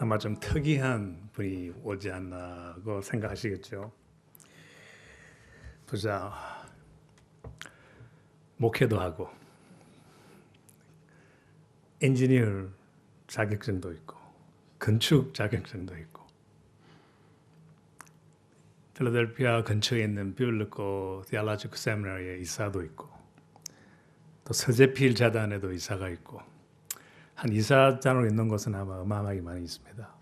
아마 좀 특이한 분이 오지 않나고 생각하시겠죠. 보자, 목회도 하고 엔지니어 자격증도 있고 건축 자격증도 있고 필라델피아 근처에 있는 비블리컬 디알로지컬 세미나리의 이사도 있고 또 서재필 재단에도 이사가 있고 한 이사장으로 있는 곳은 아마 어마어마하게 많이 있습니다.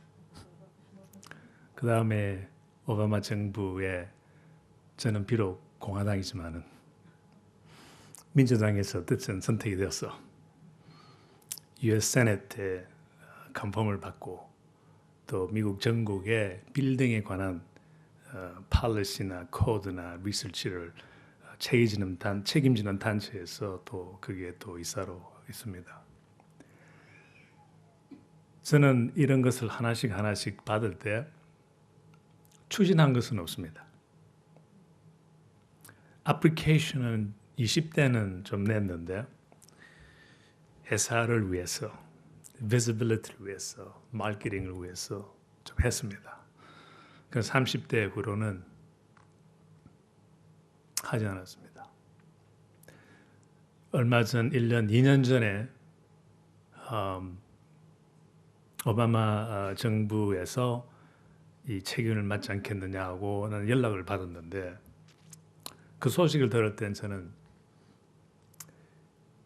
그 다음에 오바마 정부에 저는 비록 공화당이지만은 민주당에서 어쨌든 선택이 되었어. US 세네트에 컨펌을 받고 또 미국 전국의 빌딩에 관한 팔리시나 코드나 리서치를 책임지는 단체에서 또 그게 또 이사로 있습니다. 저는 이런 것을 하나씩 받을 때 추진한 것은 없습니다. 애플리케이션은 20대는 좀 냈는데 회사를 위해서, 비지빌리티를 위해서, 마케팅을 위해서 좀 했습니다. 그래서 30대 후로는 하지 않았습니다. 얼마 전 1년, 2년 전에 오바마 정부에서 이 책임을 맡지 않겠느냐고 나는 연락을 받았는데 그 소식을 들을 땐 저는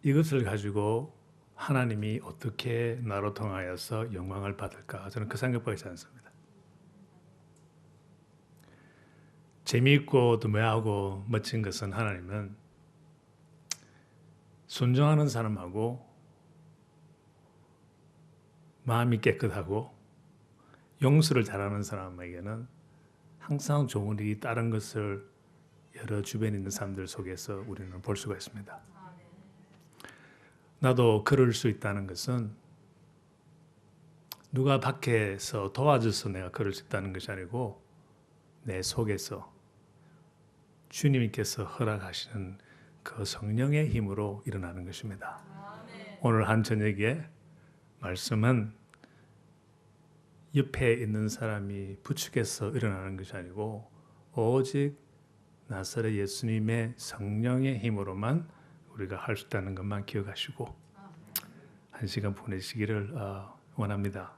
이것을 가지고 하나님이 어떻게 나로 통하여서 영광을 받을까 저는 그 생각밖에 않습니다. 재미있고 또 묘하고 멋진 것은 하나님은 순종하는 사람하고 마음이 깨끗하고 용서를 잘하는 사람에게는 항상 좋은 일이 다른 것을 여러 주변에 있는 사람들 속에서 우리는 볼 수가 있습니다. 나도 그럴 수 있다는 것은 누가 밖에서 도와줘서 내가 그럴 수 있다는 것이 아니고 내 속에서 주님께서 허락하시는 그 성령의 힘으로 일어나는 것입니다. 오늘 한 저녁에 말씀은 옆에 있는 사람이 부축해서 일어나는 것이 아니고 오직 나사렛 예수님의 성령의 힘으로만 우리가 할 수 있다는 것만 기억하시고 한 시간 보내시기를 원합니다.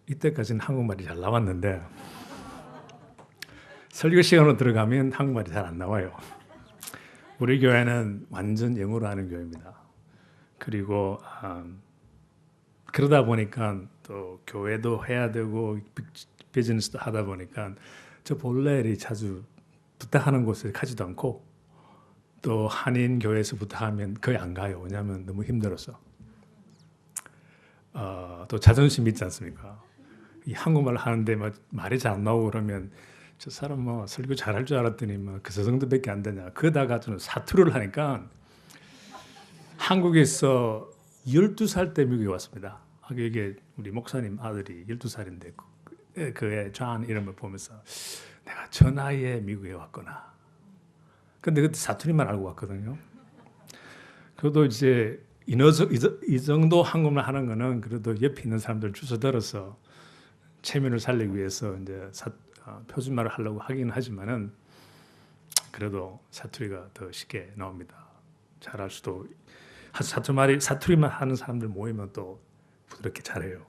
이때까지는 한국말이 잘 나왔는데 설교 시간으로 들어가면 한국말이 잘 안 나와요. 우리 교회는 완전 영어로 하는 교회입니다. 그리고 그러다 보니까 또 교회도 해야 되고 비즈니스도 하다 보니까 저 본래를 자주 부탁하는 곳에 가지도 않고 또 한인 교회에서 부탁하면 거의 안 가요. 왜냐하면 너무 힘들어서. 또 자존심 있지 않습니까? 이 한국말 하는데 막 말이 잘 안 나오고 그러면 저 사람 뭐 설교 잘할 줄 알았더니 뭐 그 정도밖에 안 되냐. 그러다가 저는 사투를 하니까 한국에서 12살 때 미국에 왔습니다. 이게 우리 목사님 아들이 12살인데 그의 존 이름을 보면서 내가 저 나이에 미국에 왔구나. 근데 그때 사투리만 알고 왔거든요. 그래도 이제 이 정도 한국말 하는 거는 그래도 옆에 있는 사람들 주워들어서 체면을 살리기 위해서 이제 표준말을 하려고 하긴 하지만은 그래도 사투리가 더 쉽게 나옵니다. 잘할 수도 사투리만 하는 사람들 모이면 또 부드럽게 잘해요.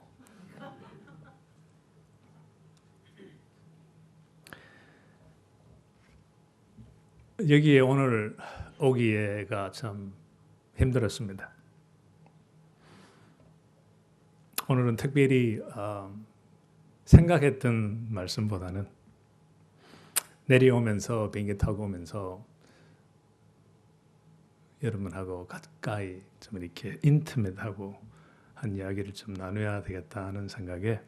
여기에 오늘 오기가 참 힘들었습니다. 오늘은 특별히 생각했던 말씀보다는 내려오면서 비행기 타고 오면서 여러분하고 가까이 좀 이렇게 인티밋하고 한 이야기를 좀 나눠야 되겠다는 생각에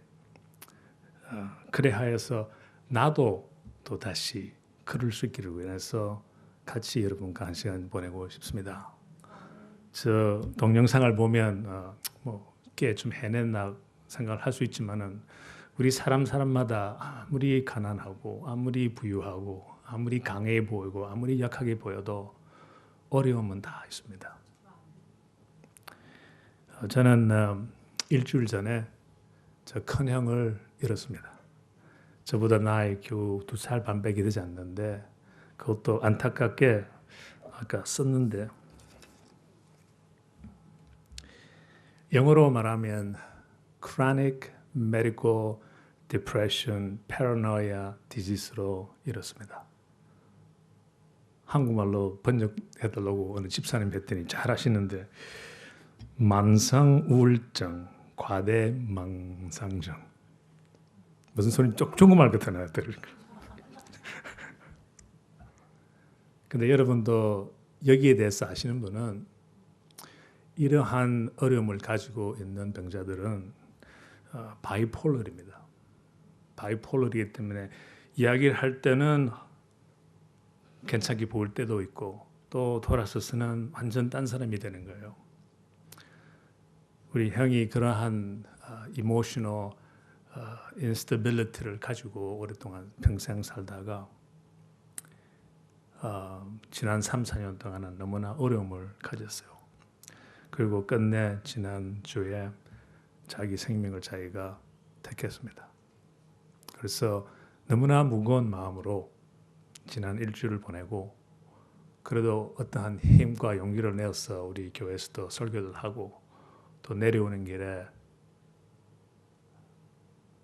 그래 하여서 나도 또 다시 그럴 수 있기를 위해서 같이 여러분과 한 시간 보내고 싶습니다. 저 동영상을 보면 꽤 좀 해냈나 생각을 할 수 있지만은 우리 사람마다 아무리 가난하고 아무리 부유하고 아무리 강해 보이고 아무리 약하게 보여도 어려움은 다 있습니다. 저는 일주일 전에 저 큰형을 잃었습니다. 저보다 나이 겨우 2살 반밖에 되지 않는데 그것도 안타깝게 아까 썼는데 영어로 말하면 chronic medical depression paranoia disease로 이렇습니다. 한국말로 번역해달라고 어느 집사님 뵀더니 잘 하시는데 만성 우울증, 과대망상증 무슨 소리 중국말 같아 나더라고요. 근데 여러분도 여기에 대해서 아시는 분은 이러한 어려움을 가지고 있는 병자들은 바이폴러입니다. 바이폴러이기 때문에 이야기를 할 때는 괜찮게 보일 때도 있고 또 돌아서서는 완전 딴 사람이 되는 거예요. 우리 형이 그러한 emotional instability를 가지고 오랫동안 평생 살다가 지난 3, 4년 동안은 너무나 어려움을 가졌어요. 그리고 끝내 지난주에 자기 생명을 자기가 택했습니다. 그래서 너무나 무거운 마음으로 지난 일주일을 보내고 그래도 어떠한 힘과 용기를 내어서 우리 교회에서도 설교를 하고 또 내려오는 길에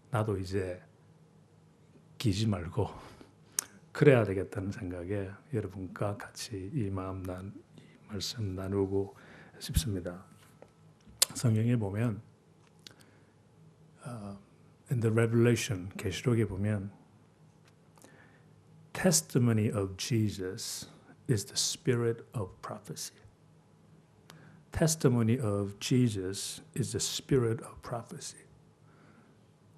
나도 이제 기지 말고 그래야 되겠다는 생각에 여러분과 같이 이 말씀 나누고 싶습니다. 성경에 보면 in the Revelation 계시록에 보면 testimony of Jesus is the spirit of prophecy. Testimony of Jesus is the spirit of prophecy.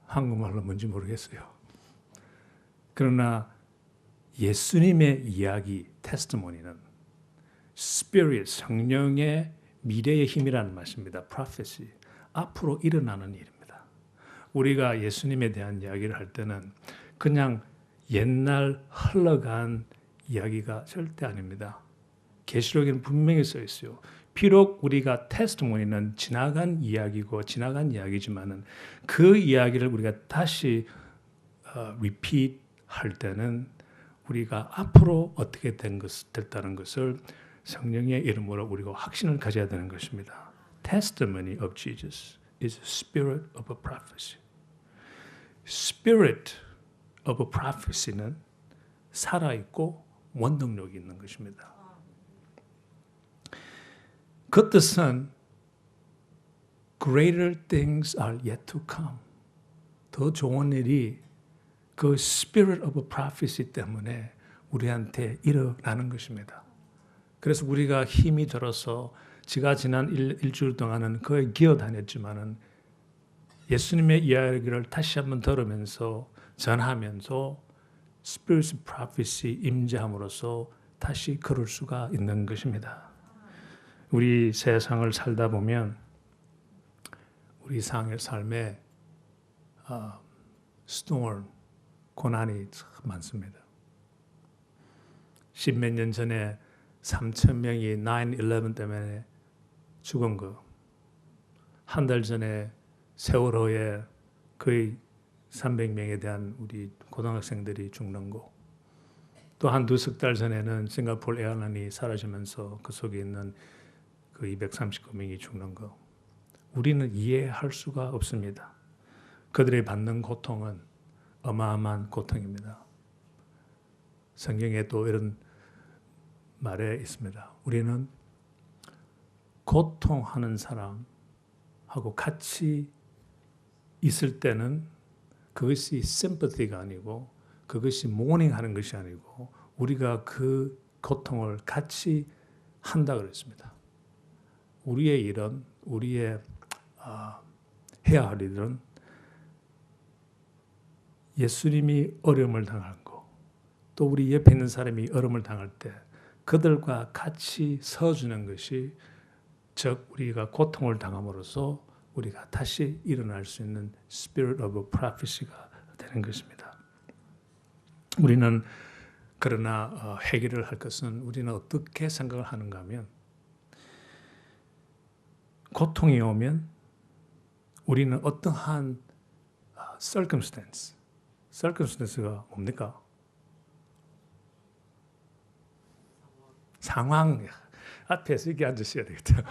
한국말로 뭔지 모르겠어요. 그러나 예수님의 이야기, 테스티모니는 spirit, 성령의 미래의 힘이라는 말씀입니다. prophecy, 앞으로 일어나는 일입니다. 우리가 예수님에 대한 이야기를 할 때는 그냥 옛날 흘러간 이야기가 절대 아닙니다. 계시록에는 분명히 써 있어요. 비록 우리가 테스티모니는 지나간 이야기고 지나간 이야기지만은 그 이야기를 우리가 다시 repeat 할 때는 우리가 앞으로 어떻게 됐다는 것을 성령의 이름으로 우리가 확신을 가져야 되는 것입니다. Testimony of Jesus is the spirit of a prophecy. Spirit of a prophecy는 살아있고 원동력이 있는 것입니다. 그 뜻은 greater things are yet to come. 더 좋은 일이 그 spirit of a prophecy 때문에 우리한테 일어나는 것입니다. 그래서 우리가 힘이 들어서 제가 지난 일주일 동안은 거의 기어다녔지만은 예수님의 이야기를 다시 한번 들으면서 전하면서 spirit of prophecy 임재함으로써 다시 걸을 수가 있는 것입니다. 우리 세상을 살다 보면 우리 삶에 storm, 고난이 참 많습니다. 10몇 년 전에 3,000명이 9/11 때문에 죽은 거, 한 달 전에 세월호에 거의 300명에 대한 우리 고등학생들이 죽는 거, 또 한 두석 달 전에는 싱가포르 에어라인이 사라지면서 그 속에 있는 그 239명이 죽는 거, 우리는 이해할 수가 없습니다. 그들이 받는 고통은 어마어마한 고통입니다. 성경에 또 이런 말에 있습니다. 우리는 고통하는 사람하고 같이 있을 때는 그것이 sympathy가 아니고 그것이 mourning하는 것이 아니고 우리가 그 고통을 같이 한다 그랬습니다. 우리의 일은 우리의 해야 할 일은 예수님이 어려움을 당한 거, 또 우리 옆에 있는 사람이 어려움을 당할 때 그들과 같이 서주는 것이, 즉 우리가 고통을 당함으로써 우리가 다시 일어날 수 있는 Spirit of Prophecy가 되는 것입니다. 우리는 그러나 해결을 할 것은 우리는 어떻게 생각을 하는가 하면, 고통이 오면 우리는 어떠한 circumstance가 뭡니까? 상황. 앞에서 이렇게 앉으셔야 되겠다.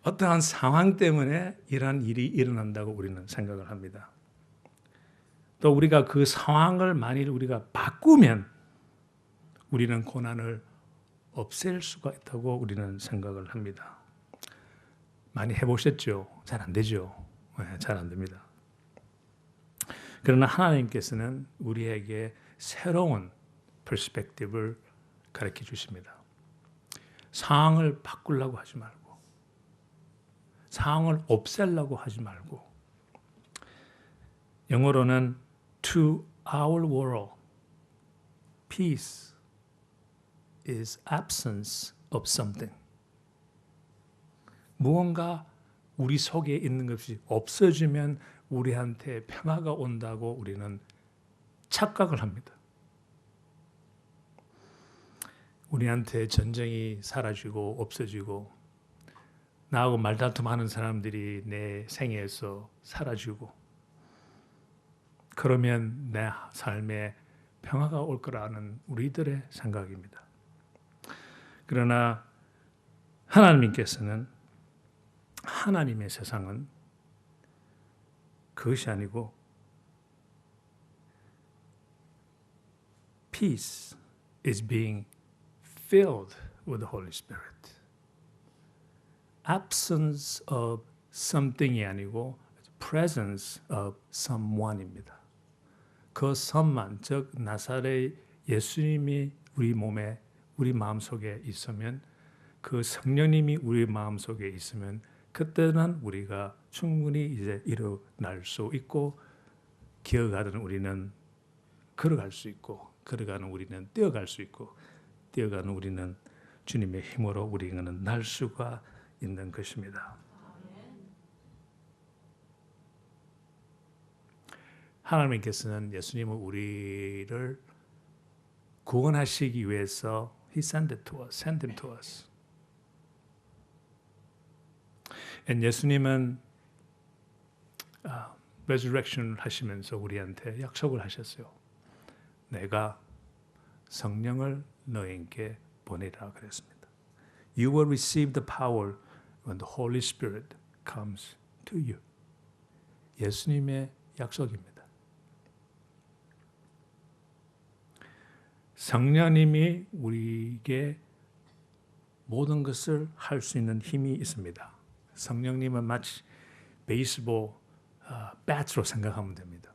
어떠한 상황 때문에 이러한 일이 일어난다고 우리는 생각을 합니다. 또 우리가 그 상황을 만일 우리가 바꾸면 우리는 고난을 없앨 수가 있다고 우리는 생각을 합니다. 많이 해보셨죠? 잘 안 되죠? 네, 잘 안 됩니다. 그러나 하나님께서는 우리에게 새로운 퍼스펙티브를 가르쳐 주십니다. 상황을 바꾸려고 하지 말고, 상황을 없애려고 하지 말고, 영어로는 to our world, peace is absence of something. 무언가 우리 속에 있는 것이 없어지면 우리한테 평화가 온다고 우리는 착각을 합니다. 우리한테 전쟁이 사라지고 없어지고 나하고 말다툼하는 사람들이 내 생애에서 사라지고 그러면 내 삶에 평화가 올 거라는 우리들의 생각입니다. 그러나 하나님께서는 하나님의 세상은 그것이 아니고 peace is being filled with the Holy Spirit. absence of something이 아니고 presence of someone입니다. 그 선만, 즉 나사렛 예수님이 우리 몸에, 우리 마음속에 있으면, 그 성령님이 우리 마음속에 있으면 그때는 우리가 충분히 이제 일어날 수 있고 기어가는 우리는 걸어갈 수 있고 걸어가는 우리는 뛰어갈 수 있고 뛰어가는 우리는 주님의 힘으로 우리는 날 수가 있는 것입니다. 하나님께서는 예수님은 우리를 구원하시기 위해서 He sent him to us. And 예수님은 resurrection 하시면서 우리한테 약속을 하셨어요. 내가 성령을 너희에게 보내라 그랬습니다. You will receive the power when the Holy Spirit comes to you. 예수님의 약속입니다. 성령님이 우리에게 모든 것을 할 수 있는 힘이 있습니다. 성령님은 마치 베이스볼 배트로 생각하면 됩니다.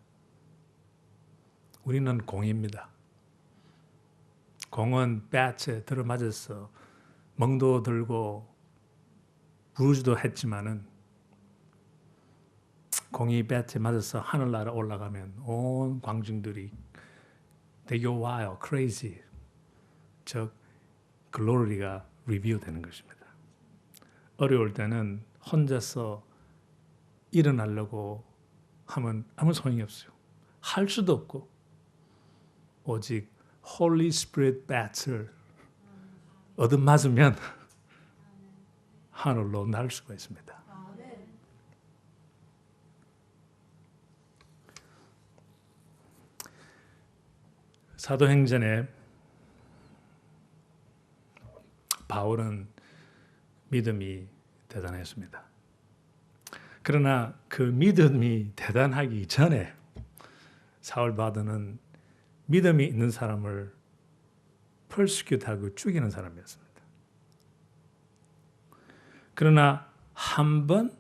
우리는 공입니다. 공은 배트에 들어맞아서 멍도 들고 부르지도 했지만은 공이 배트에 맞아서 하늘나라 올라가면 온 광중들이 They go wild, crazy. 즉 글로리가 리뷰 되는 것입니다. 어려울 때는 혼자서 일어나려고 하면 아무 소용이 없어요. 할 수도 없고 오직 Holy Spirit bat을 얻어맞으면 하늘로 날 수가 있습니다. 사도행전에 바울은 믿음이 대단했습니다. 그러나 그 믿음이 대단하기 전에 사울 바드는 믿음이 있는 사람을 persecute하고 죽이는 사람이었습니다. 그러나 한 번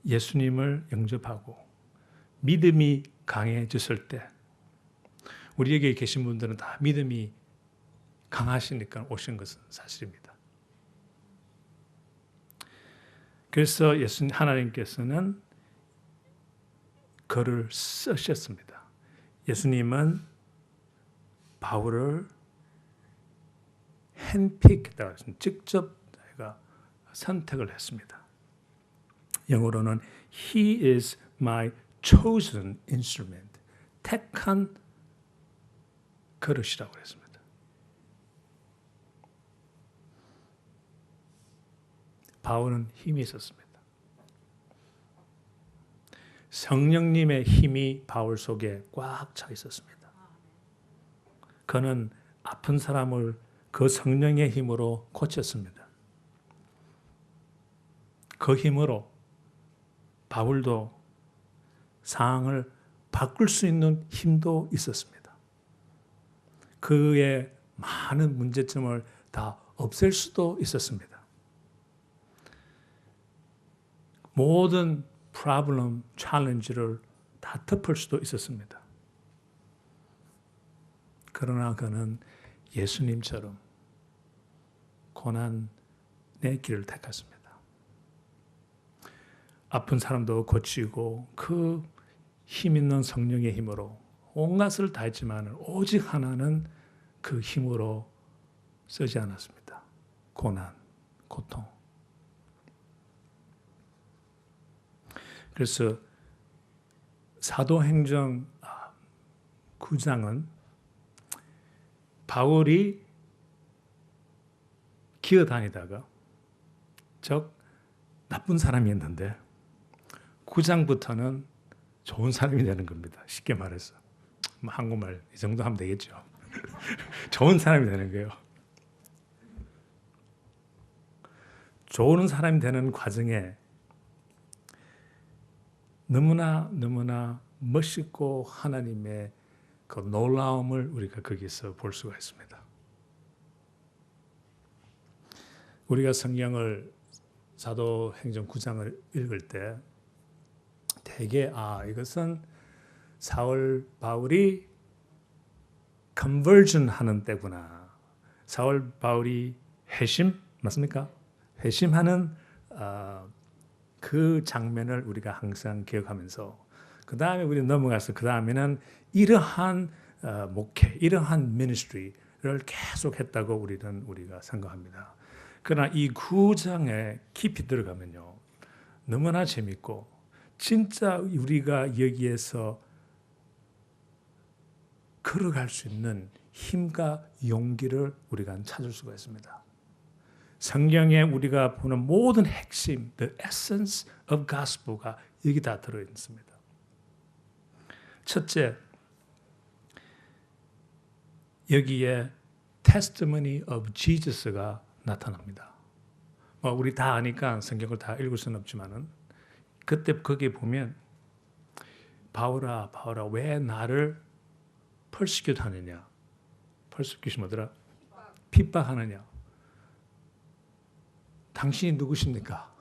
예수님을 영접하고 믿음이 강해졌을 때 우리에게 계신 분들은 다 믿음이 강하시니까 오신 것은 사실입니다. 그래서 하나님께서는 그를 쓰셨습니다. 예수님은 바울을 handpicked, 직접 선택을 했습니다. 영어로는 He is my chosen instrument. 택한 그릇이라고 했습니다. 바울은 힘이 있었습니다. 성령님의 힘이 바울 속에 꽉 차 있었습니다. 그는 아픈 사람을 그 성령의 힘으로 고쳤습니다. 그 힘으로 바울도 상황을 바꿀 수 있는 힘도 있었습니다. 그의 많은 문제점을 다 없앨 수도 있었습니다. 모든 프로블럼, 챌린지를 다 덮을 수도 있었습니다. 그러나 그는 예수님처럼 고난의 길을 택했습니다. 아픈 사람도 고치고 그 힘 있는 성령의 힘으로 온갖을 다했지만 오직 하나는 그 힘으로 쓰지 않았습니다. 고난, 고통. 그래서 사도행전 9장은 바울이 기어다니다가 즉 나쁜 사람이었는데 9장부터는 좋은 사람이 되는 겁니다. 쉽게 말해서. 한국말 이 정도 하면 되겠죠. 좋은 사람이 되는 거예요. 좋은 사람이 되는 과정에 너무나 멋있고 하나님의 그 놀라움을 우리가 거기서 볼 수가 있습니다. 우리가 성경을 사도행전 9장을 읽을 때 대개 이것은 사울 바울이 컨버전 하는 때구나. 사울 바울이 회심 맞습니까? 회심하는 그 장면을 우리가 항상 기억하면서 그 다음에 우리 넘어가서 그 다음에는 이러한 목회, 이러한 미니스트리를 계속했다고 우리가 생각합니다. 그러나 이 9장에 깊이 들어가면요 너무나 재밌고 진짜 우리가 여기에서 걸어갈 수 있는 힘과 용기를 우리가 찾을 수가 있습니다. 성경에 우리가 보는 모든 핵심, the essence of gospel가 여기 다 들어있습니다. 첫째, 여기에 testimony of Jesus가 나타납니다. 우리 다 아니까 성경을 다 읽을 수는 없지만은 그때 거기에 보면 바울아 왜 나를 persecute 하느냐? persecute 뭐더라? 핍박하느냐? 당신이 누구십니까?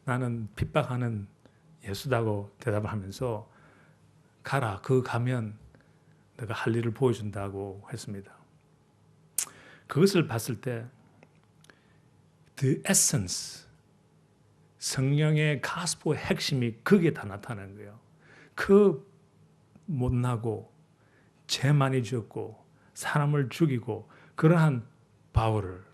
나는 핍박하는 예수다고 대답을 하면서 가라. 가면 내가 할 일을 보여준다고 했습니다. 그것을 봤을 때 the essence, 성령의 가스포의 핵심이 거기에 다 나타나는 거예요. 그 못나고 죄 많이 지었고 사람을 죽이고 그러한 바울을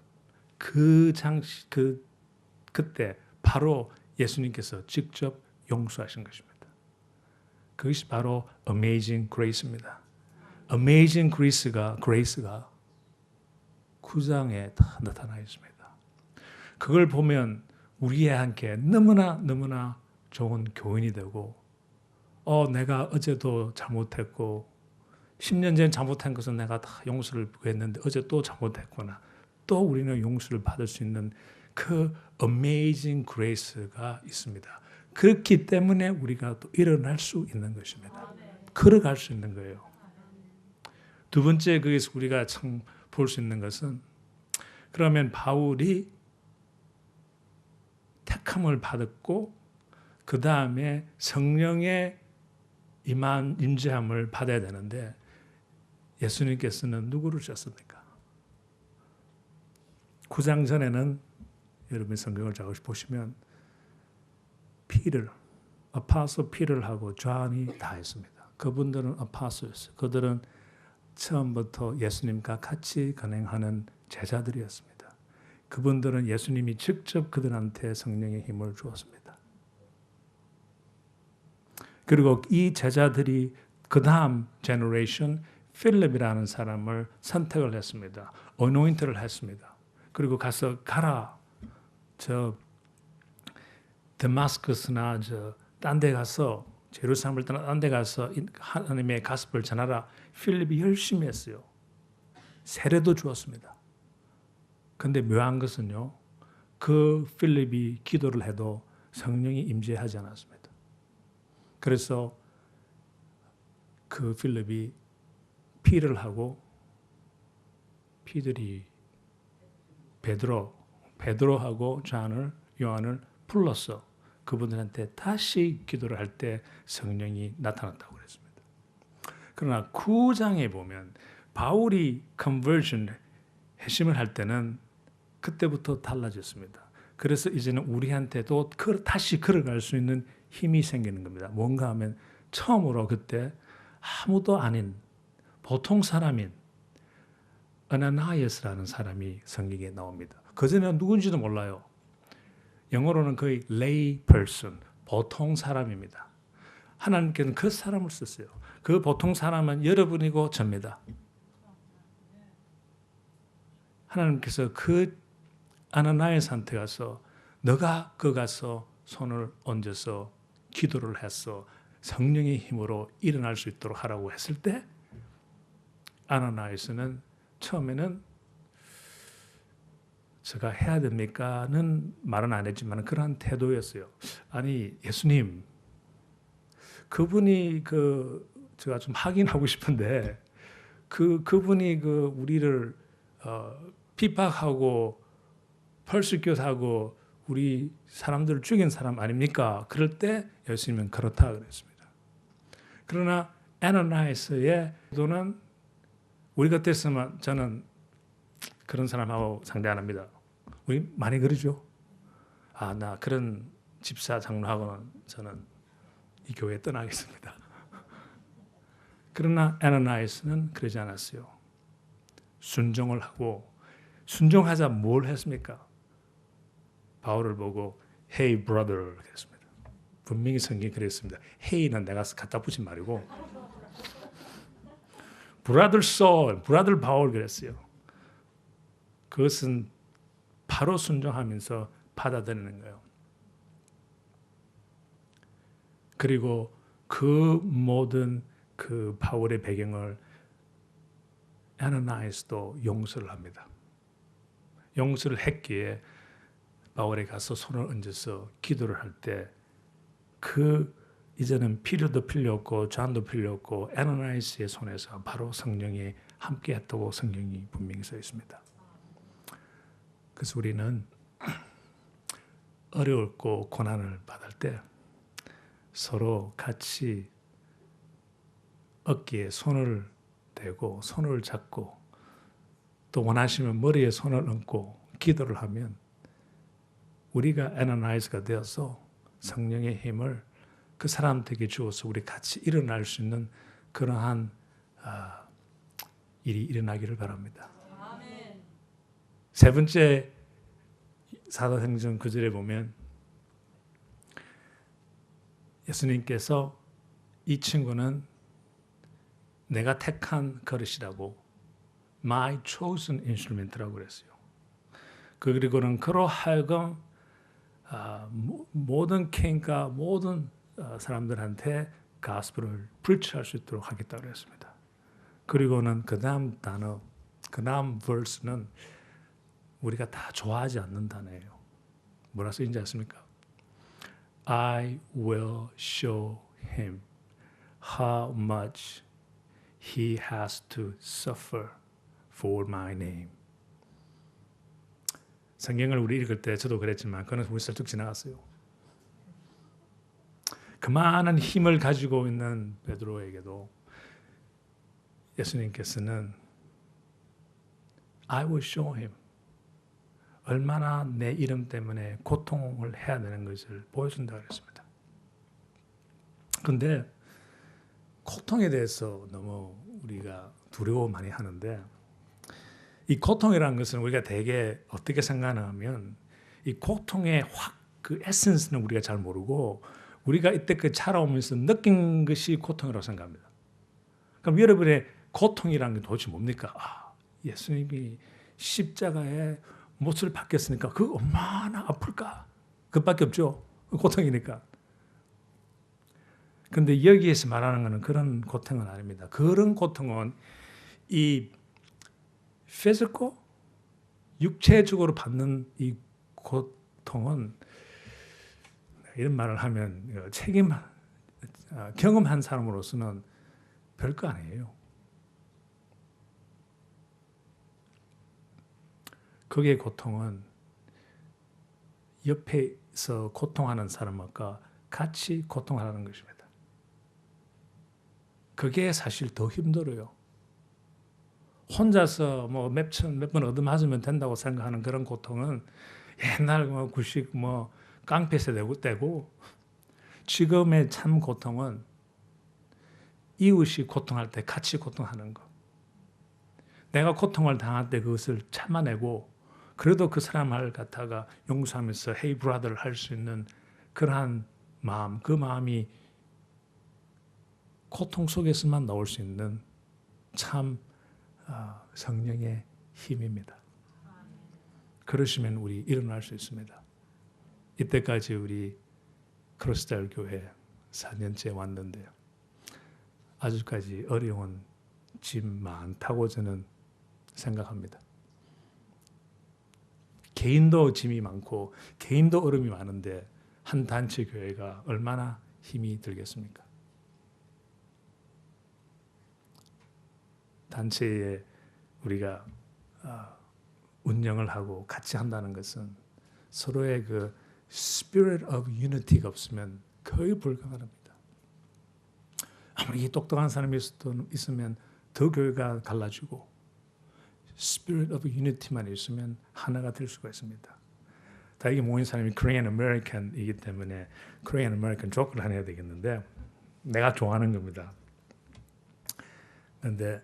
그때 바로 예수님께서 직접 용서하신 것입니다. 그것이 바로 Amazing Grace입니다. Amazing Grace가 9장에 다 나타나 있습니다. 그걸 보면 우리에게 너무나 좋은 교훈이 되고 내가 어제도 잘못했고 10년 전 잘못한 것은 내가 다 용서를 구했는데 어제 또 잘못했구나. 또 우리는 용서를 받을 수 있는 그 Amazing Grace가 있습니다. 그렇기 때문에 우리가 또 일어날 수 있는 것입니다. 걸어갈 수 있는 거예요. 두 번째 거기서 우리가 참 볼 수 있는 것은 그러면 바울이 택함을 받았고 그 다음에 성령의 임재함을 받아야 되는데 예수님께서는 누구를 주셨습니까? 9장 전에는 여러분 성경을 잘 보시면 아파서 피를하고 존이 다 했습니다. 그분들은 아파서였어요. 그들은 처음부터 예수님과 같이 간행하는 제자들이었습니다. 그분들은 예수님이 직접 그들한테 성령의 힘을 주었습니다. 그리고 이 제자들이 그 다음 제너레이션 필립이라는 사람을 선택을 했습니다. 어노인트를 했습니다. 그리고 가서 가라. 저 데마스커스나 저 딴 데 가서 제루살렘을 떠나 딴 데 가서 하나님의 가스펠을 전하라. 필립이 열심히 했어요. 세례도 주었습니다. 근데 묘한 것은요. 그 필립이 기도를 해도 성령이 임재하지 않았습니다. 그래서 그 필립이 피를 하고 피들이 베드로하고 요한을 불렀어. 그분들한테 다시 기도를 할 때 성령이 나타났다고 그랬습니다. 그러나 9장에 보면 바울이 컨버전 회심을 할 때는 그때부터 달라졌습니다. 그래서 이제는 우리한테도 다시 걸어갈 수 있는 힘이 생기는 겁니다. 뭔가 하면 처음으로 그때 아무도 아닌 보통 사람인 아나니아스라는 사람이 성경에 나옵니다. 그전에는 누군지도 몰라요. 영어로는 거의 lay person, 보통 사람입니다. 하나님께서는 그 사람을 썼어요. 그 보통 사람은 여러분이고 접니다. 하나님께서 그 아나니아스한테 가서 너가 가서 손을 얹어서 기도를 해서 성령의 힘으로 일어날 수 있도록 하라고 했을 때 아나니아스는 처음에는 제가 해야 됩니까는 말은 안 했지만 그러한 태도였어요. 아니 예수님 그분이 제가 좀 확인하고 싶은데 그분이 우리를 핍박하고 펄스큐트하고 우리 사람들을 죽인 사람 아닙니까? 그럴 때 예수님은 그렇다 그랬습니다. 그러나 아나니아스의 태도는 우리 같았으면 저는 그런 사람하고 상대 안 합니다. 우리 많이 그러죠. 나 그런 집사 장로하고는 저는 이 교회 떠나겠습니다. 그러나 아나니아스는 그러지 않았어요. 순종을 하고 순종하자 뭘 했습니까? 바울을 보고 Hey brother 그랬습니다. 분명히 성경이 그랬습니다. Hey는 내가 갖다 붙인 말이고 Brother Saul, Brother 바울 그랬어요. 그것은 바로 순종하면서 받아들이는 거예요. 그리고 그 모든 바울의 배경을 아나니아스도 용서를 합니다. 용서를 했기에 바울에 가서 손을 얹어서 기도를 할 때 이제는 피료도 필요 없고 잔도 필요 없고 아나니아스의 손에서 바로 성령이 함께 했다고 성경이 분명히 써 있습니다. 그래서 우리는 어려웠고 고난을 받을 때 서로 같이 어깨에 손을 대고 손을 잡고 또 원하시면 머리에 손을 얹고 기도를 하면 우리가 아나니아스가 되어서 성령의 힘을 그 사람들에게 주어서 우리 같이 일어날 수 있는 그러한 일이 일어나기를 바랍니다. 아멘. 세 번째 사도행전 9절에 보면 예수님께서 이 친구는 내가 택한 그릇이라고 My chosen instrument라고 그랬어요. 그리고는 그로 하여금 모든 킹과 모든 사람들한테 가스펠을 preach할 수 있도록 하겠다고 그랬습니다. 그리고는 그 다음 단어, 그 다음 verse는 우리가 다 좋아하지 않는 단어예요. 뭐라 쓰인지 아십니까? I will show him how much he has to suffer for my name. 성경을 우리 읽을 때 저도 그랬지만 그건 우리 슬쩍 지나갔어요. 그만한 힘을 가지고 있는 베드로에게도 예수님께서는 I will show him 얼마나 내 이름 때문에 고통을 해야 되는 것을 보여준다고 했습니다. 그런데 고통에 대해서 너무 우리가 두려워 많이 하는데 이 고통이라는 것은 우리가 되게 어떻게 생각하면 이 고통의 그 에센스는 우리가 잘 모르고 우리가 이때까지 자라오면서 느낀 것이 고통이라고 생각합니다. 그럼 여러분의 고통이라는 게 도대체 뭡니까? 예수님이 십자가에 못을 박혔으니까 그거 얼마나 아플까? 그것밖에 없죠. 고통이니까. 근데 여기에서 말하는 것은 그런 고통은 아닙니다. 그런 고통은 이 physical, 육체적으로 받는 이 고통은 이런 말을 하면 경험한 사람으로서는 별거 아니에요. 그게 고통은 옆에서 고통하는 사람과 같이 고통하는 것입니다. 그게 사실 더 힘들어요. 혼자서 뭐 몇 번 얻어맞으면 된다고 생각하는 그런 고통은 옛날 구식 깡패에서 떼고 지금의 참 고통은 이웃이 고통할 때 같이 고통하는 것. 내가 고통을 당할 때 그것을 참아내고 그래도 그 사람을 갖다가 용서하면서 Hey brother 할 수 있는 그러한 마음, 그 마음이 고통 속에서만 나올 수 있는 참 성령의 힘입니다. 그러시면 우리 일어날 수 있습니다. 이때까지 우리 크로스달 교회 4년째 왔는데요. 아직까지 어려운 짐 많다고 저는 생각합니다. 개인도 짐이 많고 개인도 어려움이 많은데 한 단체 교회가 얼마나 힘이 들겠습니까? 단체에 우리가 운영을 하고 같이 한다는 것은 서로의 그 spirit of unity가 없으면 거의 불가능합니다. 아무리 똑똑한 사람이 있으면 더 교회가 갈라지고 spirit of unity만 있으면 하나가 될 수가 있습니다. 다 이게 모인 사람이 Korean American이기 때문에 Korean American 조크를 하나 해야 되겠는데 내가 좋아하는 겁니다. 그런데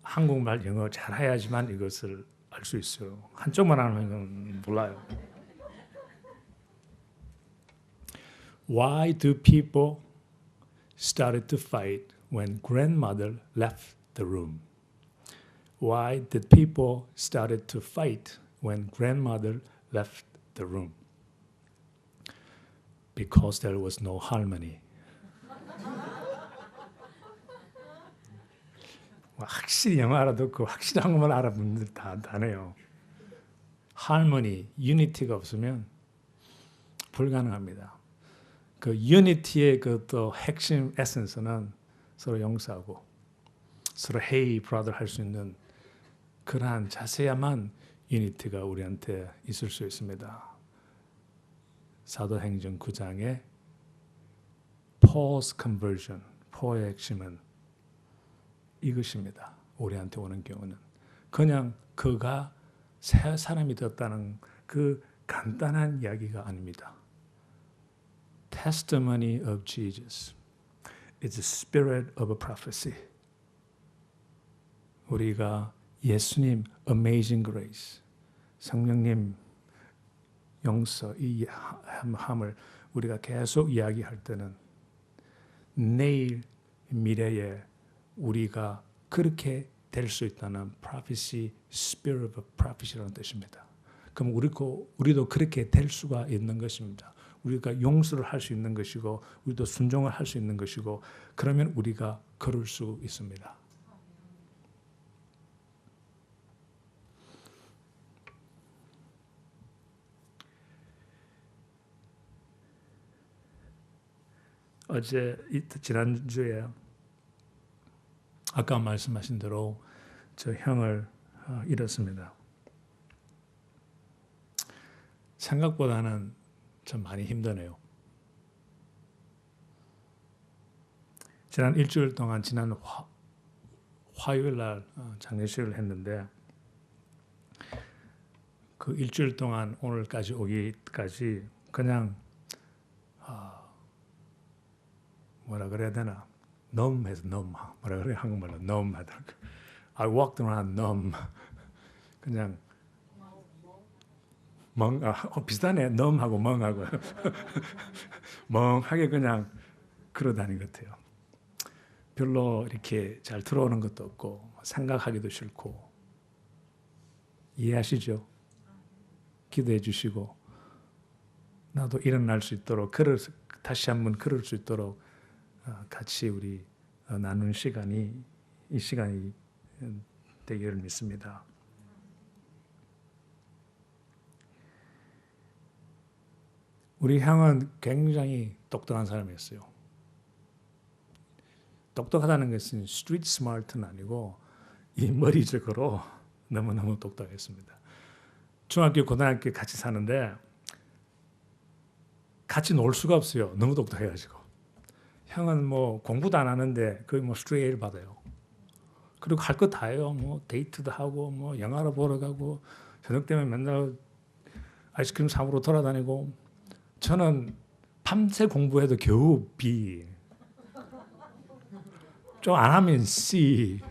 한국말, 영어 잘해야지만 이것을 알 수 있어요. 한쪽만 하면 몰라요. Why do people started to fight when grandmother left the room? Why did people started to fight when grandmother left the room? Because there was no harmony. 확실히 영어 알아듣고 확실히 한국말 알아보는 분들 다 아네요. harmony, unity가 없으면 불가능합니다. 그 unity의 그 또 핵심 에센스는 서로 용서하고 서로 hey brother 할 수 있는 그러한 자세야만 유니티가 우리한테 있을 수 있습니다. 사도행전 9장의 Paul's conversion, Paul의 핵심은 이것입니다. 우리한테 오는 경우는 그냥 그가 새 사람이 되었다는 그 간단한 이야기가 아닙니다. Testimony of Jesus is the spirit of a prophecy. 우리가 예수님 Amazing Grace, 성령님 용서 이 함을 우리가 계속 이야기할 때는 내일 미래에 우리가 그렇게 될 수 있다는 prophecy, spirit of prophecy라는 뜻입니다. 그럼 우리도 그렇게 될 수가 있는 것입니다. 우리가 용서를 할 수 있는 것이고 우리도 순종을 할 수 있는 것이고 그러면 우리가 걸을 수 있습니다. 지난주에 아까 말씀하신 대로 저 형을 잃었습니다. 생각보다는 좀 많이 힘드네요. 지난 일주일 동안 지난 화요일 날 장례식을 했는데 그 일주일 동안 오늘까지 오기까지 그냥 뭐라 그래야 되나? num해서 numb. 뭐라 그래 한국말로 numb 하더라고. I walked around numb. 그냥 비슷하네. numb하고 멍하고 멍하게 그냥 걸어다닌 것 같아요. 별로 이렇게 잘 들어오는 것도 없고 생각하기도 싫고 이해하시죠? 기도해 주시고 나도 일어날 수 있도록 다시 한번 걸을 수 있도록 같이 우리 나눈 시간이 이 시간이 되기를 믿습니다. 우리 형은 굉장히 똑똑한 사람이었어요. 똑똑하다는 것은 스트리트 스마트는 아니고 이 머리적으로 너무너무 똑똑했습니다. 중학교, 고등학교 같이 사는데 같이 놀 수가 없어요. 너무 똑똑해가지고. 형은 뭐 공부도 안 하는데 거의 뭐 스트레이트 A를 받아요. 그리고 할 거 다 해요. 뭐 데이트도 하고 뭐 영화를 보러 가고 저녁 되면 맨날 아이스크림 사먹으러 돌아다니고 저는 밤새 공부해도 겨우 B. 좀 안 하면 C.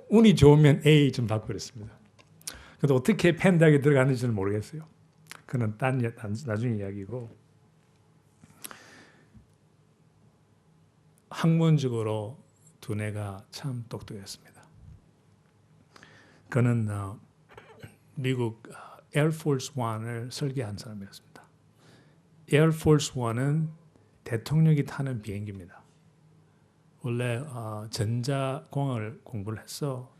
운이 좋으면 A 좀 받고 그랬습니다. 근데 어떻게 펜닥에 들어가는지는 모르겠어요. 그건 나중에 이야기고. 학문적으로 두뇌가 참 똑똑했습니다. 그는 미국 에어포스 1을 설계한 사람이었습니다. 에어포스 1은 대통령이 타는 비행기입니다. 원래 전자공학을 공부를 해서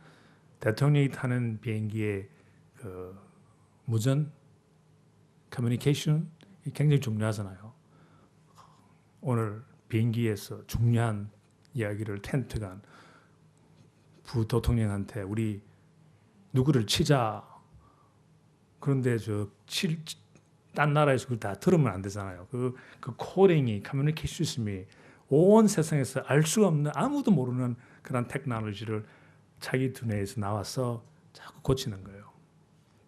대통령이 타는 비행기의 그 무전, 커뮤니케이션이 굉장히 중요하잖아요. 오늘 비행기에서 중요한 이야기를 텐트간 부대통령한테 우리 누구를 치자. 그런데 딴 나라에서 그걸 다 들으면 안 되잖아요. 그 코딩이 커뮤니케이션 시스템이 온 세상에서 알 수가 없는 아무도 모르는 그런 테크놀로지를 자기 두뇌에서 나와서 자꾸 고치는 거예요.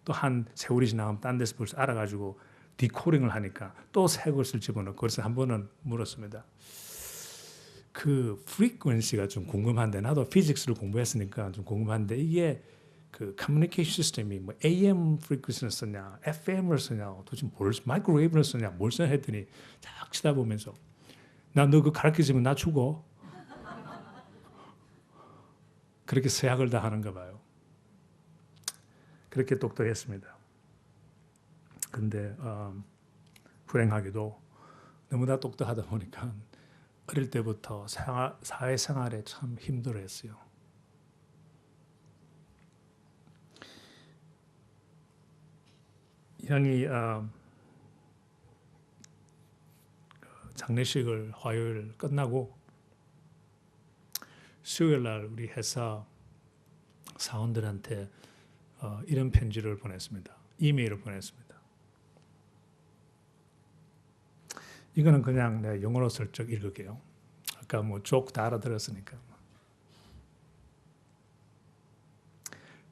또 한 세월이 지나면 딴 데서 벌써 알아가지고 디코딩을 하니까 또 새 것을 집어넣고 그래서 한 번은 물었습니다. 그 프리퀀시가 좀 궁금한데 나도 피직스를 공부했으니까 좀 궁금한데 이게 그 커뮤니케이션 시스템이 뭐 AM 프리퀀시를 쓰냐 FM을 쓰냐 도대체 마이크로웨이브를 쓰냐 뭘 써야 했더니 쫙 치다보면서 나 너 그거 가르쳐주면 나 죽어. 그렇게 서약을 다 하는가 봐요. 그렇게 똑똑했습니다. 근데 불행하게도 너무나 똑똑하다 보니까 어릴 때부터 사회생활에 참 힘들어했어요. 형이 장례식을 화요일 끝나고 수요일 날 우리 회사 사원들한테 이런 편지를 보냈습니다. 이메일을 보냈습니다. 이거는 그냥 내가 영어로 슬쩍 읽을게요. 아까 뭐 쪽 다 알아들었으니까.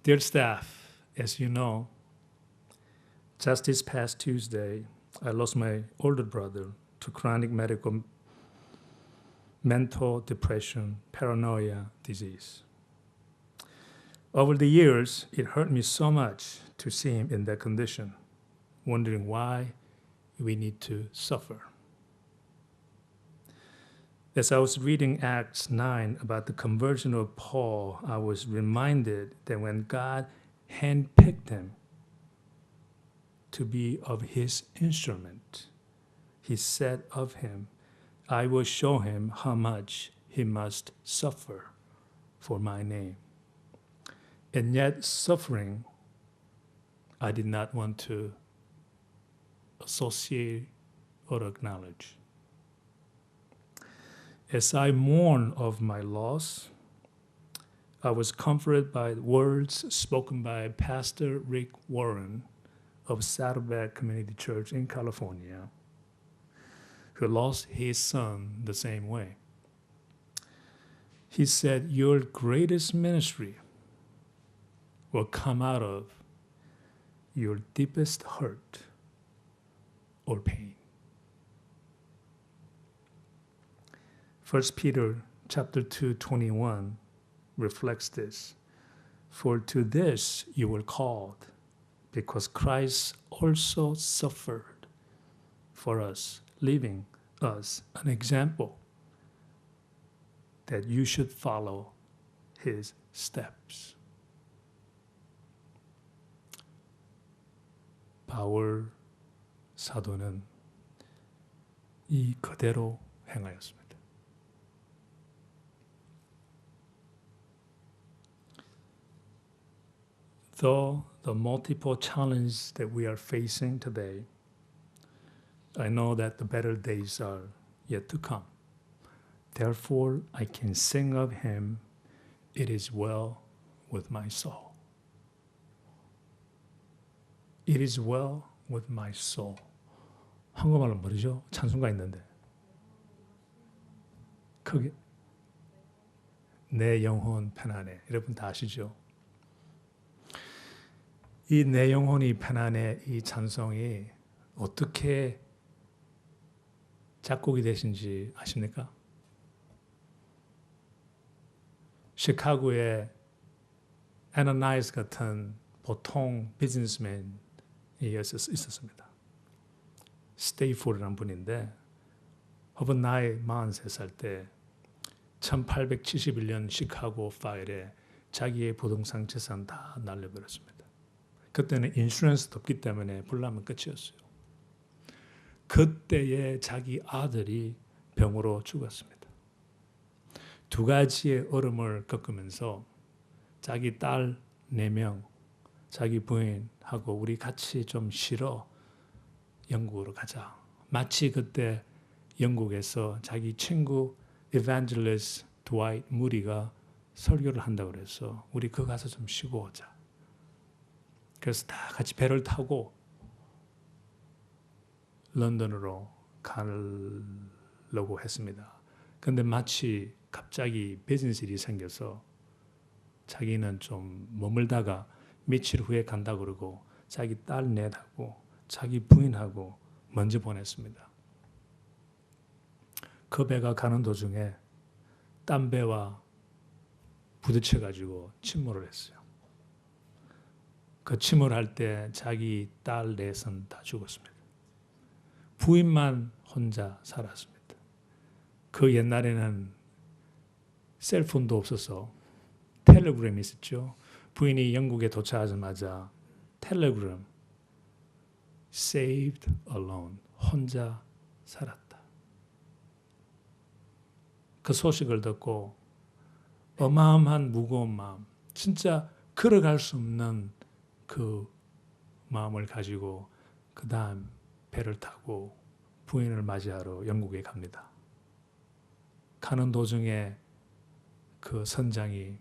Dear staff, as you know, just this past Tuesday, I lost my older brother to chronic mental depression, paranoia disease. Over the years, it hurt me so much to see him in that condition, wondering why we need to suffer. As I was reading Acts 9 about the conversion of Paul, I was reminded that when God handpicked him to be of his instrument, he said of him, I will show him how much he must suffer for my name. And yet suffering, I did not want to associate or acknowledge. As I mourned of my loss, I was comforted by words spoken by Pastor Rick Warren of Saddleback Community Church in California, who lost his son the same way. He said, your greatest ministry will come out of your deepest hurt or pain. 1 Peter chapter 2:21 reflects this. For to this you were called, because Christ also suffered for us, leaving us an example that you should follow his steps. 바울 사도는 이 그대로 행하였습니다. Though the multiple challenges that we are facing today, I know that the better days are yet to come. Therefore, I can sing of him, it is well with my soul. It is well with my soul. 한국말로 뭐죠? 찬송가 있는데. 크게. 내 영혼 편안해. 여러분 다 아시죠? 이 내 영혼이 편안해 이 찬송이 어떻게 작곡이 되신지 아십니까? 시카고에 애나나이스 같은 보통 비즈니스맨이 있었습니다. 스테이포드라는 분인데 허번 나이 43살 때 1871년 시카고 파일에 자기의 부동산 재산 다 날려버렸습니다. 그때는 인슈런스도 없기 때문에 불나면 끝이었어요. 그때에 자기 아들이 병으로 죽었습니다. 두 가지의 어려움을 겪으면서 자기 딸 4명, 자기 부인하고 우리 같이 좀 쉬러 영국으로 가자. 마치 그때 영국에서 자기 친구 Evangelist Dwight Moody가 설교를 한다고 그래서 우리 그 가서 좀 쉬고 오자. 그래서 다 같이 배를 타고 런던으로 가려고 했습니다. 근데 마치 갑자기 비즈니스 일이 생겨서 자기는 좀 머물다가 며칠 후에 간다고 그러고 자기 딸 4하고 자기 부인하고 먼저 보냈습니다. 그 배가 가는 도중에 딴 배와 부딪혀가지고 침몰을 했어요. 그 침몰할 때 자기 딸 4은 다 죽었습니다. 부인만 혼자 살았습니다. 그 옛날에는 셀폰도 없어서 텔레그램이 있었죠. 부인이 영국에 도착하자마자 텔레그램 saved alone 혼자 살았다. 그 소식을 듣고 어마어마한 무거운 마음, 진짜 걸어갈 수 없는 그 마음을 가지고 그 다음 배를 타고 부인을 맞이하러 영국에 갑니다. 가는 도중에 그 선장이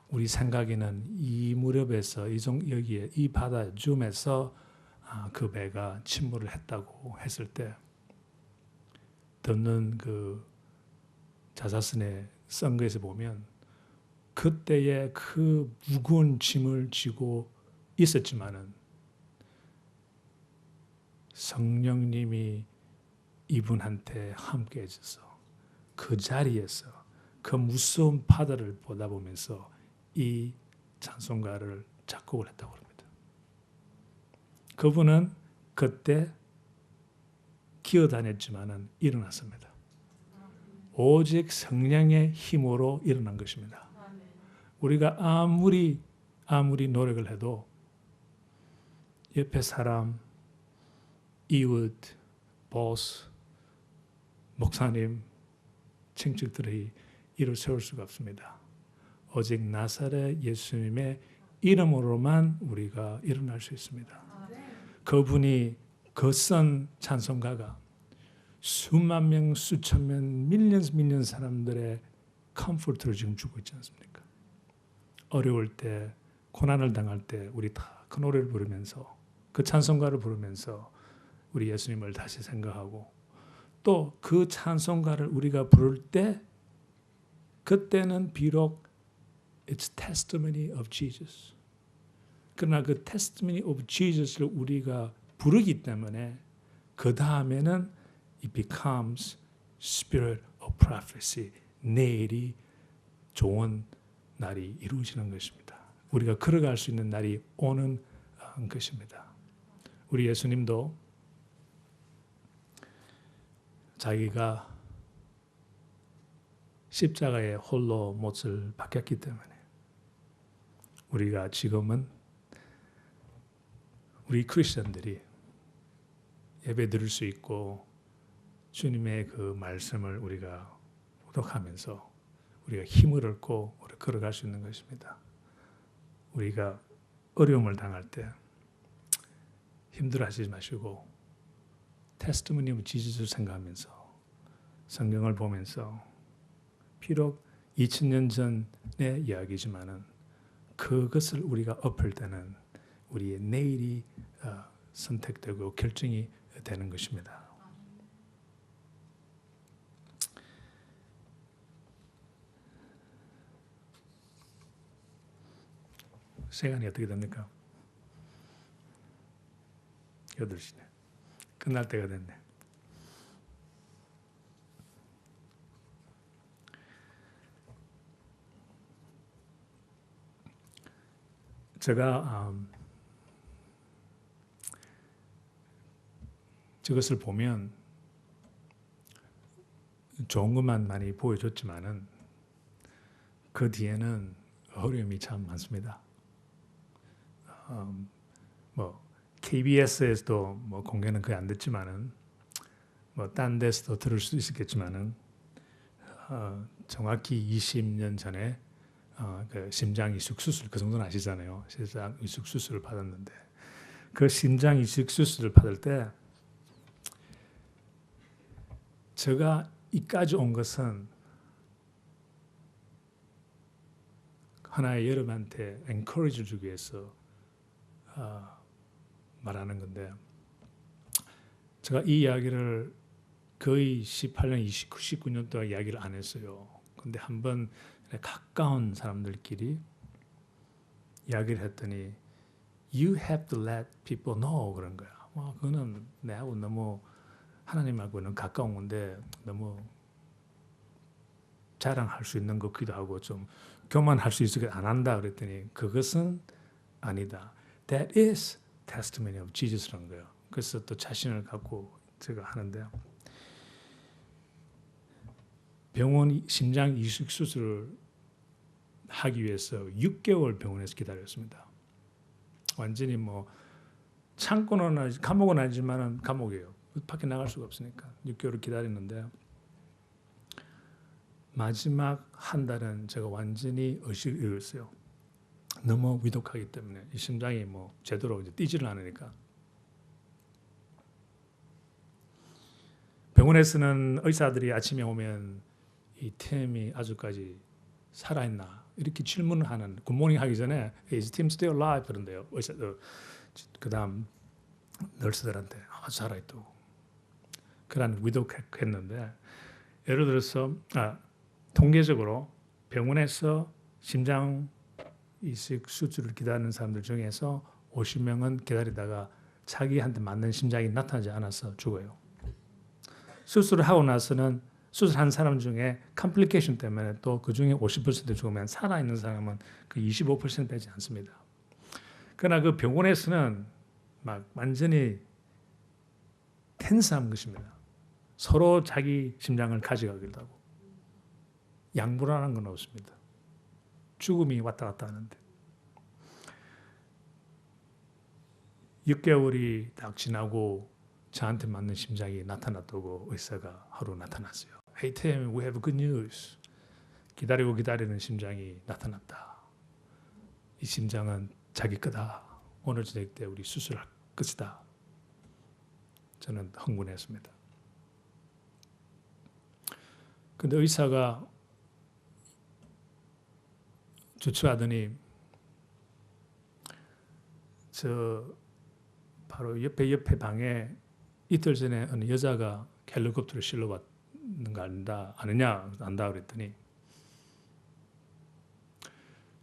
우리 생각에는 이 무렵에서 여기에 이 바다 줌에서 그 배가 침몰을 했다고 했을 때 듣는 그 자사슨의 쓴 것에 보면 그때의 그 무거운 짐을 지고 있었지만은 성령님이 이분한테 함께 해줘서 그 자리에서 그 무서운 바다를 보다 보면서 이 찬송가를 작곡을 했다고 합니다. 그분은 그때 기어다녔지만은 일어났습니다. 오직 성령의 힘으로 일어난 것입니다. 우리가 아무리 노력을 해도 옆에 사람, 이웃, 보스, 목사님, 친척들이 일을 세울 수가 없습니다. 오직 나사렛 예수님의 이름으로만 우리가 일어날 수 있습니다. 그분이 그 쓴 찬송가가 수만 명, 수천 명, 밀리언 사람들의 컴포트를 지금 주고 있지 않습니까? 어려울 때, 고난을 당할 때 우리 다 그 노래를 부르면서 그 찬송가를 부르면서 우리 예수님을 다시 생각하고 또 그 찬송가를 우리가 부를 때 그때는 비록 It's testimony of Jesus. 그러나 그 testimony of Jesus를 우리가 부르기 때문에 그 다음에는 it becomes spirit of prophecy. 내일이 좋은 날이 이루어지는 것입니다. 우리가 걸어갈 수 있는 날이 오는 것입니다. 우리 예수님도 자기가 십자가에 홀로 못을 박혔기 때문에 우리가 지금은 우리 크리스천들이 예배 드릴 수 있고 주님의 그 말씀을 우리가 묵독하면서 우리가 힘을 얻고 걸어갈 수 있는 것입니다. 우리가 어려움을 당할 때 힘들어하시지 마시고 테스티머니 오브 지저스를 생각하면서 성경을 보면서 비록 2000년 전의 이야기지만은 그것을 우리가 엎을 때는 우리의 내일이 선택되고 결정이 되는 것입니다. 시간이 어떻게 됩니까? 8시네. 끝날 때가 됐네. 제가 저것을 보면 좋은 것만 많이 보여줬지만은 그 뒤에는 어려움이 참 많습니다. 뭐 KBS에서도 뭐 공개는 거의 안 됐지만은 뭐 딴 데서도 들을 수 있겠지만은 정확히 20년 전에 그 심장 이식 수술 그 정도는 아시잖아요. 심장 이식 수술을 받았는데 그 심장 이식 수술을 받을 때 제가 이까지 온 것은 하나의 여러분한테 엔커리지를 주기 위해서 말하는 건데 제가 이 이야기를 거의 18년, 19년 동안 이야기를 안 했어요. 근데 한번 가까운 사람들끼리 이야기를 했더니 You have to let people know 그런 거야. 그거는 내하고 너무 하나님하고는 가까운 건데 너무 자랑할 수 있는 것 같기도 하고 좀 교만할 수 있으니까 안 한다 그랬더니 그것은 아니다. That is testimony of Jesus라는 거예요. 그래서 또 자신을 갖고 제가 하는데요. 병원 심장 이식 수술을 하기 위해서 6개월 병원에서 기다렸습니다. 완전히 뭐 참고는 감옥은 아니지만은 감옥이에요. 밖에 나갈 수가 없으니까 6개월을 기다렸는데 마지막 한 달은 제가 완전히 의식을 잃었어요. 너무 위독하기 때문에 이 심장이 뭐 제대로 이제 뛰지를 않으니까. 병원에서는 의사들이 아침에 오면 이 팀이 아직까지 살아있나 이렇게 질문을 하는 굿모닝 하기 전에 Is Tim still alive? 그런데요. 의사 그다음 널스들한테 살아있다고. 그런 위독했는데 예를 들어서 통계적으로 병원에서 심장 이식 수술을 기다리는 사람들 중에서 50명은 기다리다가 자기한테 맞는 심장이 나타나지 않아서 죽어요. 수술을 하고 나서는 수술한 사람 중에 컴플리케이션 때문에 또 그 중에 50% 죽으면 살아있는 사람은 그 25% 되지 않습니다. 그러나 그 병원에서는 막 완전히 텐스한 것입니다. 서로 자기 심장을 가져가기도 하고 양보라는 건 없습니다. 죽음이 왔다 갔다 하는데 6개월이 딱 지나고 저한테 맞는 심장이 나타났다고 의사가 하루 나타났어요. Hey Tim, we have good news. 기다리고 기다리는 심장이 나타났다. 이 심장은 자기 거다. 오늘 저녁 때 우리 수술할 것이다. 저는 흥분했습니다. 근데 의사가 조치하더니 저 바로 옆에 방에 이틀 전에 어느 여자가 헬리콥터를 실러 왔는 거 아느냐 안다 그랬더니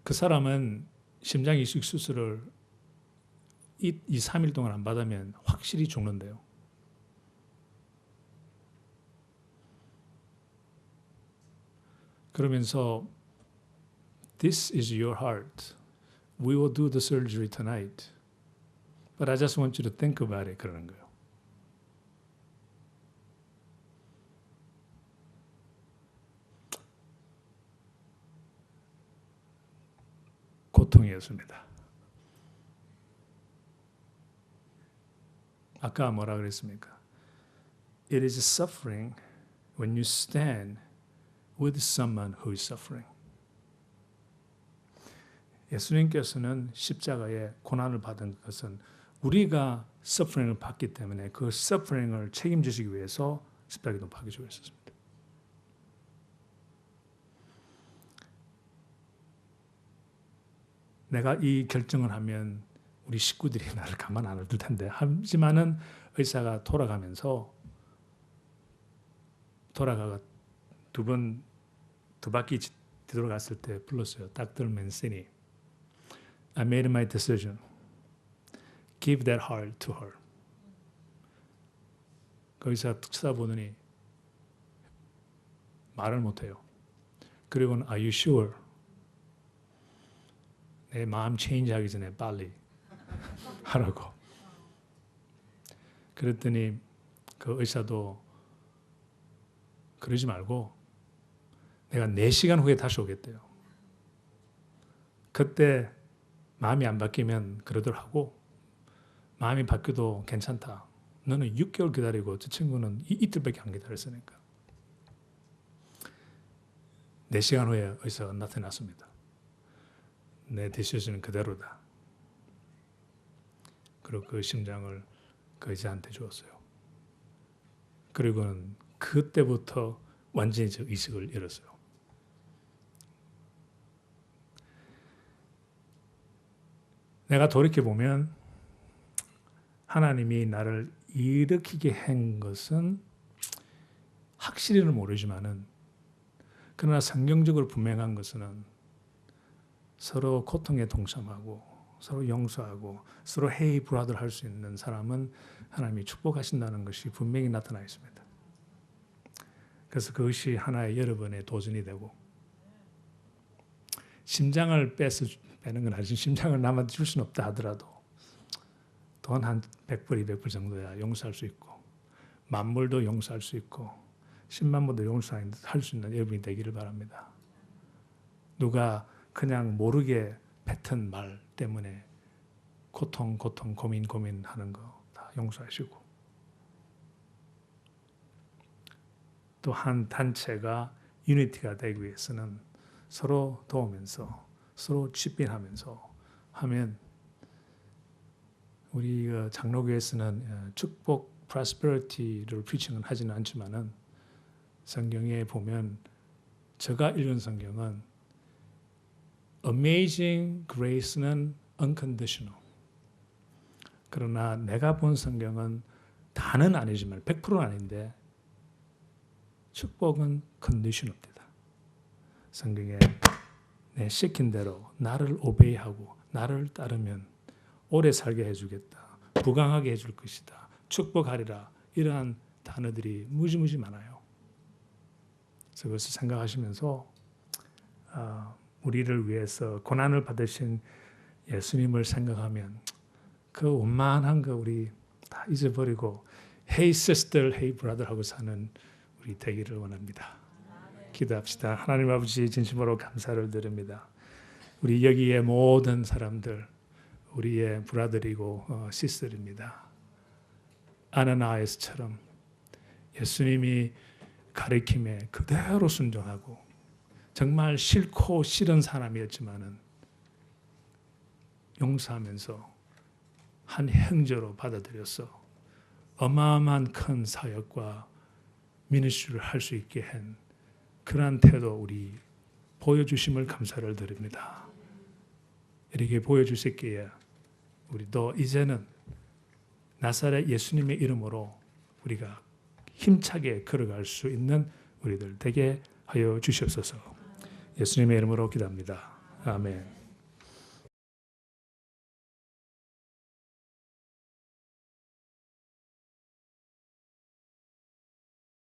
그 사람은 심장 이식 수술을 2-3일 동안 안 받으면 확실히 죽는데요. 그러면서 This is your heart. We will do the surgery tonight. But I just want you to think about it. 그러는 거예요. 고통이었습니다. 아까 뭐라 그랬습니까? It is suffering when you stand with someone who is suffering. 예수님께서는 십자가에 고난을 받은 것은 우리가 서프링을 받기 때문에 그 서프링을 책임지시기 위해서 십자가에 못 박히시고 있었습니다. 내가 이 결정을 하면 우리 식구들이 나를 가만 안 둘 텐데. 하지만은 의사가 돌아가면서 두 바퀴 뒤돌아갔을 때 불렀어요. Dr. Mancini. I made my decision. Give that heart to her. 그 의사가 툭 쳐다보더니 말을 못해요. 그리고는 Are you sure? 내 마음 체인지 하기 전에 빨리 하라고. 그랬더니 그 의사도 그러지 말고 내가 4시간 후에 다시 오겠대요. 그때 마음이 안 바뀌면 그러더라고. 마음이 바뀌어도 괜찮다. 너는 6개월 기다리고 저 친구는 이틀밖에 안 기다렸으니까. 4시간 후에 의사가 나타났습니다. 내 디시전은 그대로다. 그리고 그 심장을 그 의사한테 주었어요. 그리고는 그때부터 완전히 저 의식을 잃었어요. 내가 돌이켜보면 하나님이 나를 일으키게 한 것은 확실히는 모르지만은 그러나 성경적으로 분명한 것은 서로 고통에 동참하고 서로 용서하고 서로 헤이 브라더 할 수 있는 사람은 하나님이 축복하신다는 것이 분명히 나타나 있습니다. 그래서 그것이 하나의 여러분의 도전이 되고 심장을 빼는 건 아니지 심장을 남한테 줄 수는 없다 하더라도 돈 한 100불, 200불 정도야 용서할 수 있고 만불도 용서할 수 있고 10만 불도 용서할 수 있는 여러분이 되기를 바랍니다. 누가 그냥 모르게 뱉은 말 때문에 고통, 고민하는 거 다 용서하시고 또 한 단체가 유니티가 되기 위해서는 서로 도우면서 서로 집빈하면서 하면 우리 장로교에서는 축복, 프로스페리티를 프리칭은 하지는 않지만은 성경에 보면 제가 읽은 성경은 Amazing Grace는 unconditional. 그러나 내가 본 성경은 다는 아니지만 100%는 아닌데 축복은 conditional입니다. 성경에 내 시킨 대로 나를 오베이하고 나를 따르면 오래 살게 해주겠다. 부강하게 해줄 것이다. 축복하리라. 이러한 단어들이 무지무지 많아요. 그래서 그것을 생각하시면서 우리를 위해서 고난을 받으신 예수님을 생각하면 그 원만한 거 우리 다 잊어버리고 Hey sister, hey brother 하고 사는 우리 되기를 원합니다. 기도합시다. 하나님 아버지 진심으로 감사를 드립니다. 우리 여기에 모든 사람들 우리의 브라들이고 시스터입니다. 아나나에스처럼 예수님이 가르침에 그대로 순종하고 정말 싫고 싫은 사람이었지만은 용서하면서 한 형제로 받아들여서 어마어마한 큰 사역과 미니스트리를 할 수 있게 한 그러한 태도 우리 보여주심을 감사를 드립니다. 이렇게 보여주셨기에 우리도 이제는 나사렛 예수님의 이름으로 우리가 힘차게 걸어갈 수 있는 우리들 되게 하여 주시옵소서. 예수님의 이름으로 기도합니다. 아멘.